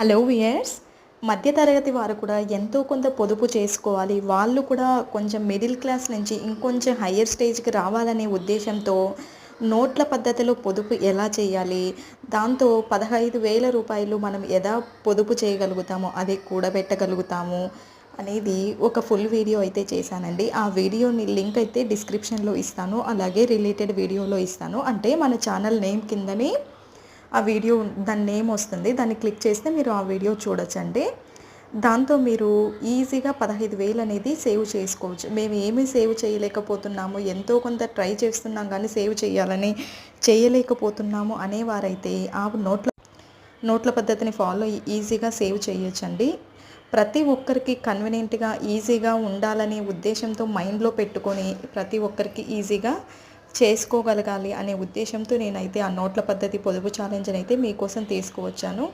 Hello viewers, మధ్యతరగతి వారు కూడా ఎంతో కొంత పొదుపు చేసుకోవాలి. వాళ్ళు కూడా కొంచెం మిడిల్ క్లాస్ నుంచి ఇంకొంచెం హయ్యర్ స్టేజ్‌కి రావాలనే ఉద్దేశంతో నోట్ల పద్ధతిలో పొదుపు ఎలా చేయాలి? దాంతో రూ. 15,000 మనం ఎలా పొదుపు చేయగలుగుతామో, అది కూడబెట్టగలుగుతాము అనేది ఒక ఫుల్ వీడియో అయితే చేశానండి. ఆ వీడియోని లింక్ అయితే డిస్క్రిప్షన్‌లో ఇస్తాను. అలాగే రిలేటెడ్ వీడియోలో ఇస్తాను. అంటే మన ఛానల్ నేమ్ కిందనే ఆ వీడియో దాని నేమ్ వస్తుంది. దాన్ని క్లిక్ చేస్తే మీరు ఆ వీడియో చూడొచ్చండి. దాంతో మీరు ఈజీగా 15,000 అనేది సేవ్ చేసుకోవచ్చు. మేము ఏమీ సేవ్ చేయలేకపోతున్నాము, ఎంతో కొంత ట్రై చేస్తున్నాం కానీ సేవ్ చేయాలని చేయలేకపోతున్నాము అనేవారైతే ఆ నోట్ల పద్ధతిని ఫాలో ఈజీగా సేవ్ చేయొచ్చండి. ప్రతి ఒక్కరికి కన్వీనియంట్‌గా, ఈజీగా ఉండాలనే ఉద్దేశంతో మైండ్‌లో పెట్టుకొని ప్రతి ఒక్కరికి ఈజీగా చేసుకోగలగాలి అనే ఉద్దేశంతో నేనైతే ఆ నోట్ల పద్ధతి పొదుపు ఛాలెంజ్‌నైతే మీకోసం తీసుకువచ్చాను.